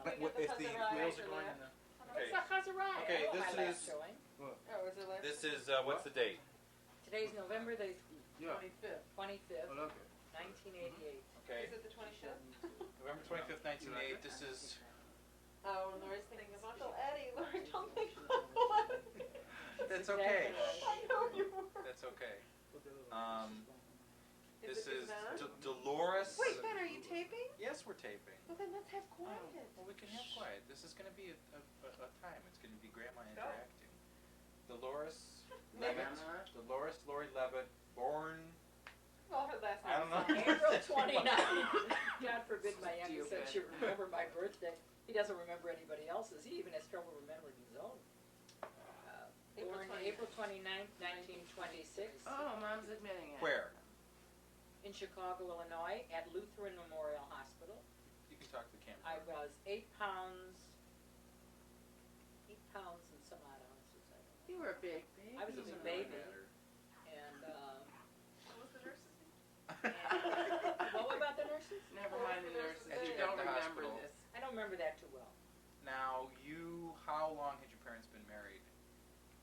If the wheels are going in the... It's a Chazariah. Okay, my last this is... showing. What? Oh, is it last? This is, what's the date? Today's November the Yeah. 25th, Oh, okay. 1988. Okay. Is it the 25th? November 25th, 1988. This is... Oh, Laurie's thinking of Uncle Eddie. Laurie, don't make fun. That's okay. I know you were. That's okay. Is This it is Ben? Dolores... Wait, Ben, are you taping? Yes, we're taping. Well, then let's have quiet. Well, we can have quiet. This is going to be a time. It's going to be Grandma interacting. Dolores Levitt. Dolores Laurie Levitt, born... Well, her last I don't know. name. April 29th. God forbid my youngest son should remember my birthday. He doesn't remember anybody else's. He even has trouble remembering his own. Born April 29th, 1926. Oh, Mom's admitting it. Where? In Chicago, Illinois, at Lutheran Memorial Hospital. You can talk to the camera. I was 8 pounds and some odd ounces. You were a big baby. I was Doesn't a really baby. matter. And What was the nurse's what about the nurses? Never mind the nurses. At You the don't remember hospital. this. I don't remember that too well. Now, how long had your parents been married?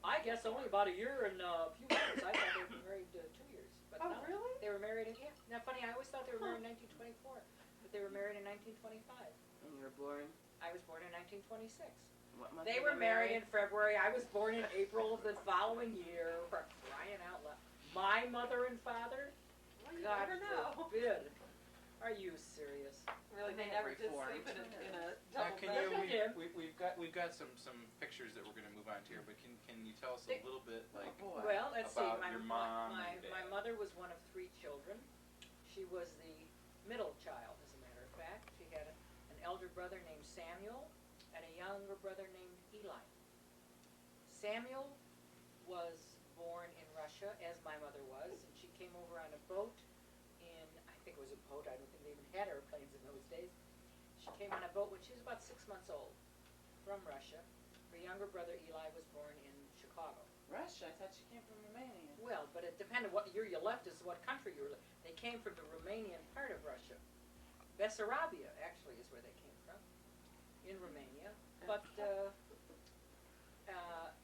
I guess only about a year and a few months. I thought they were married 2 years. But Oh, no, really? They were married in, yeah. Now, funny, I always thought they were married in 1924, but they were married in 1925. And you were born? I was born in 1926. What month They you were married in February. I was born in April of the following year. For crying out loud. My mother and father? Well, you God never know. forbid. Are you serious? Really, they They never did reformed. sleep in a Now, double can bed. you? We've got some pictures that we're going to move on to here, but can you tell us a little bit like boy. Well, let's see. about your mom My and dad? mother was one of 3 children. She was the middle child, as a matter of fact. She had an elder brother named Samuel and a younger brother named Eli. Samuel was born in Russia, as my mother was, and she came over on a boat in, I think it was a boat, I don't think they even had airplanes in those days. She came on a boat when she was about 6 months old from Russia. Her younger brother Eli was born in Chicago. Russia? I thought you came from Romania. Well, but it depended what year you left as to what country you were. They came from the Romanian part of Russia. Bessarabia, actually, is where they came from, in Romania. But,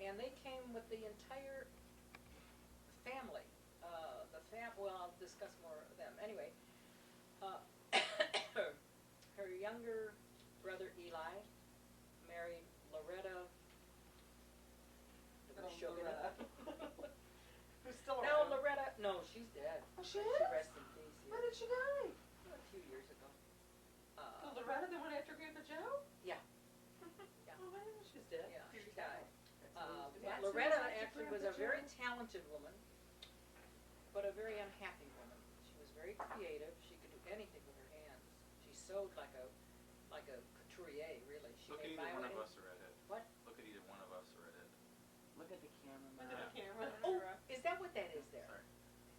and they came with the entire family. Well, I'll discuss more of them. Anyway, her younger brother Eli married Loretta. Loretta. Who's still No, around? Loretta. No, she's dead. Oh, she She is? rests in peace. When did she die? A few years ago. The Loretta, the one after Grandpa Joe? Yeah. Oh, I didn't know she was dead. Yeah, She she was died. That's But who Loretta was after actually was Grandpa a very Joe? talented woman, but a very unhappy woman. She was very creative. She could do anything with her hands. She sewed like a couturier, really. She Look at made either one of violin- us a redhead. What? Look at either one of us a redhead. Look at the camera, Look Mom. at the camera. Oh, is that what that is there? Sorry.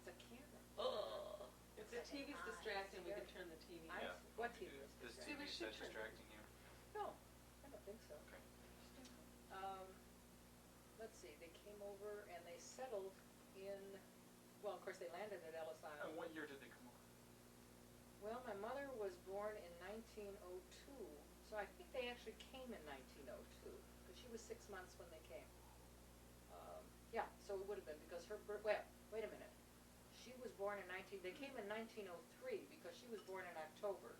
It's a camera. Oh. If the TV's distracting, we can turn the TV I- Yeah. off. What we can TV do is this. This See, we TV, is should that turn- distracting you? No, I don't think so. Okay. Let's see, they came over and they settled in, well, of course, they landed at Ellis And Island. what year did they come over? Well, my mother was born in 1902, so I think they actually came in 1902, because she was 6 months when they came. Yeah, so it would have been, because her birth, well, wait a minute. She was born in they came in 1903, because she was born in October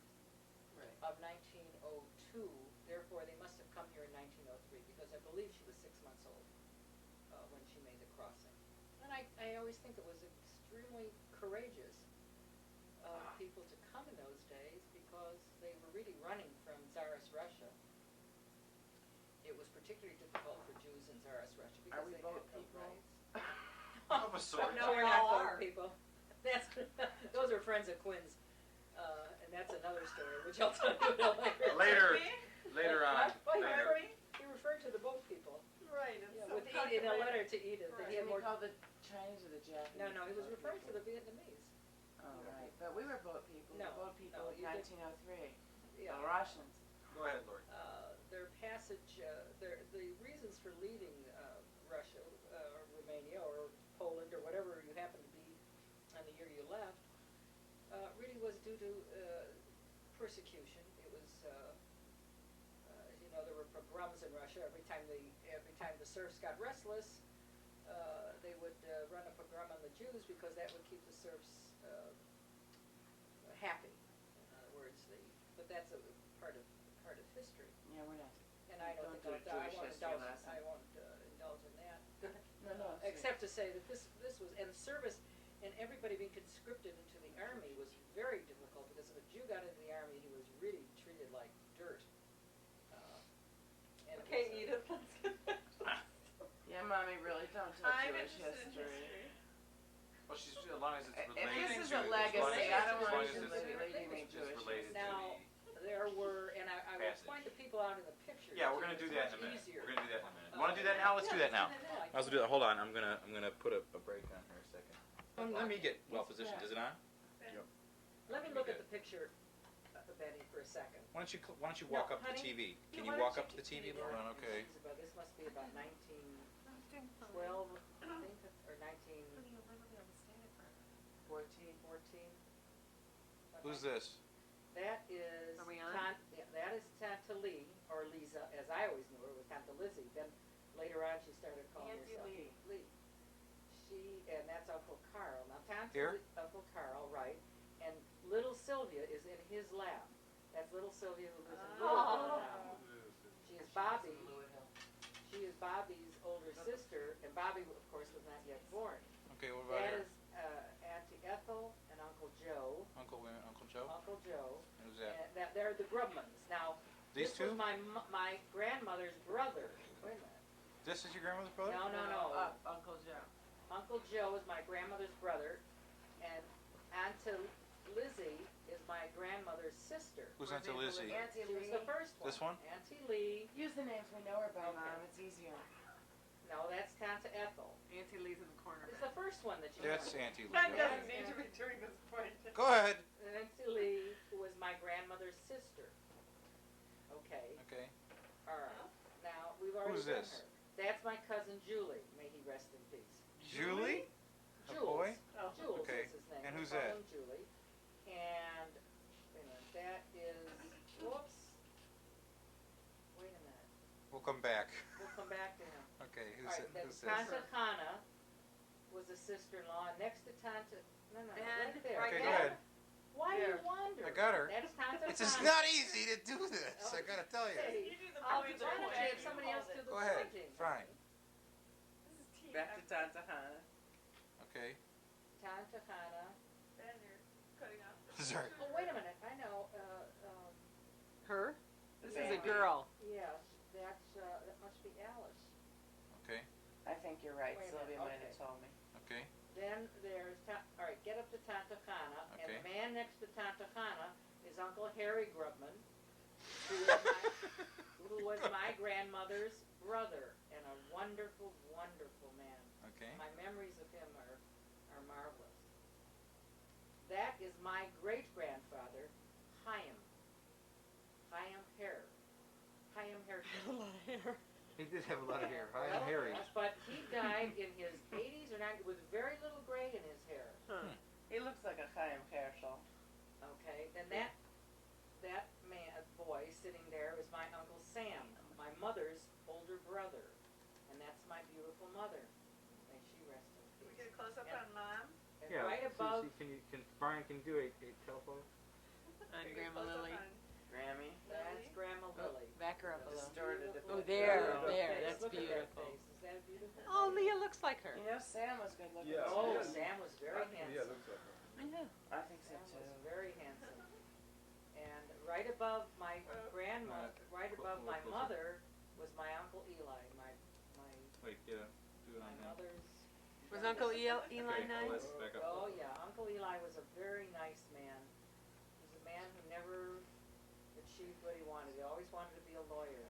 Right. of 1902, therefore they must have come here in 1903, because I believe she was 6 months old when she made the crossing. And I always think it was extremely courageous of people to come in those days, because they were really running from Tsarist Russia. It was particularly difficult for Jews in Tsarist Russia because we they boat had no people? rights. Of a sort. No, we're We not all boat are. people. Those are friends of Quinn's, and that's another story, which I'll tell you later. Later on. Well, Later. he referred to the boat people. Right. It's Yeah, so with Edith, in a complicated. letter to Edith, that Right. he had Did more. we call the Chinese or the Japanese? No, he was boat referring to people? the Vietnamese. Oh, right. But we were boat people. No, We were boat people no, in you did- 1903. Yeah. The Russians. Go ahead, Lori. Their passage, the reasons for leaving Russia, or Romania, or Poland, or whatever you happened to be on the year you left, really was due to persecution. It was in Russia. Every time the serfs got restless, they would run a pogrom on the Jews because that would keep the serfs happy. In other words, but that's a part of history. Yeah, we're not. And I don't Don't think do a I Jewish won't history indulge. lesson. I won't indulge in that. No, Except to say that this was, and service, and everybody being conscripted into the army was very difficult because if a Jew got into the army, he was really treated like dirt. And it Okay, was, Edith, let's get back to Yeah, Mommy, really don't do I'm Jewish interested in history. history. Well, she's, as long as it's If related this is to, a legacy, I don't as want long you as to it's, leading me it's Jewish related to Now, there were, and I will passage. point the people out in the pictures. Yeah, we're too, gonna do it's that much in a minute. easier. We're gonna do that in a minute. You wanna do that now? Let's do that now. Let's do that. Hold on. I'm gonna put a break on here a second. Let me get well positioned. Is it on? Let me look at the picture, Betty, for a second. Why don't you No, walk up to the honey. TV? Can Yeah, you why walk don't up to the TV, Yeah, Lauren? Okay. This must be about 1912, I think, or 1914. Who's this? That is. Are we on? That is Tante Lee, or Lisa, as I always knew her, was Tante Lizzie. Then later on, she started calling Auntie herself Lee. And that's Uncle Carl. Now, Here? Uncle Carl, right? And little Sylvia is in his lap. That's little Sylvia who lives in Louisville now. She is Bobby. She is Bobby's older sister, and Bobby, of course, was not yet born. Okay. What about That here? is Auntie Ethel and Uncle Joe. Uncle Joe. Uncle Joe. And who's that? And they're the Grubmans. Now, These this two? was my grandmother's brother. Wait a minute. This is your grandmother's brother? No. Uncle Joe. Uncle Joe is my grandmother's brother, and Auntie Lizzie is my grandmother's sister. Who's Auntie Lizzie? Auntie She was Lee. the first one. This one? Auntie Lee. Use the names we know her by, Okay. Mom. It's easier. No, that's Tante Ethel. Auntie Lee's in the corner. It's the first one that you That's know. Auntie That Lizzie. doesn't need to be during this point. Go ahead. Auntie Lee, who was my grandmother's sister. Okay. Okay. All right. Now, we've already Who's done this? her. That's my cousin Julie. May he rest in peace. Julie? A Jules. boy? Oh. Jules Okay. is his name. And We who's call that? him Julie. And, wait a minute, that is, whoops. Wait a minute. We'll come back. We'll come back to him. Okay. All right, then Who's this? Tante Hanna was a sister-in-law. Next to Tante, no, And right there. right Okay, go there. ahead. Why do you There. wonder? I got her. That's Tante It's just Hanna. not easy to do this. I gotta tell you. Say, You do the Why points don't or you pointing, have somebody else do the Go ahead. pointing? Fine. This is tea. Back to Tanta Hannah. Okay. Tante Hanna. Ben, you're cutting off. Sorry. Oh, wait a minute, I know, Her? This is Yeah. a girl. yes, that must be Alice. Okay. I think you're right. Wait a minute, Sylvia might okay. have told me. Okay. Then there's, all right, get up to Tante Hanna, and Okay. the man next to Tante Hanna is Uncle Harry Grubman, who was my grandmother's brother, and a wonderful, wonderful man. Okay. My memories of him are marvelous. That is my great-grandfather, Chaim. Chaim Herr. Chaim Herr. He did have a lot of hair. Hi, Well, I'm Harry. yes, but he died in his 80s or 90s with very little gray in his hair. He looks like a Chaim Herschel. Okay, then that man, boy sitting there is my Uncle Sam, my mother's older brother, and that's my beautiful mother. May she rest in We peace. get a close up Yeah. on Mom. And right above, Brian can do a telephone? And Grandma Lily. Grammy. that's Grandma Lily. Back her up a little. Distorted. Beautiful, Oh, there, beautiful there, face. that's Look at that beautiful. face. Is that beautiful? Oh, Leah looks like her. You know, Sam was good looking. Yeah. Oh, too. Sam was very handsome. looks like her. I know. I think so Sam too. was very handsome. And right above my grandma, right above my mother, was my Uncle Eli, my Wait, yeah. Do it my on him. mother's. Was youngest- Uncle Eli nice? back up. Oh, yeah, Uncle Eli was a very nice man. He was a man who never achieved what he wanted. He always wanted to be a lawyer.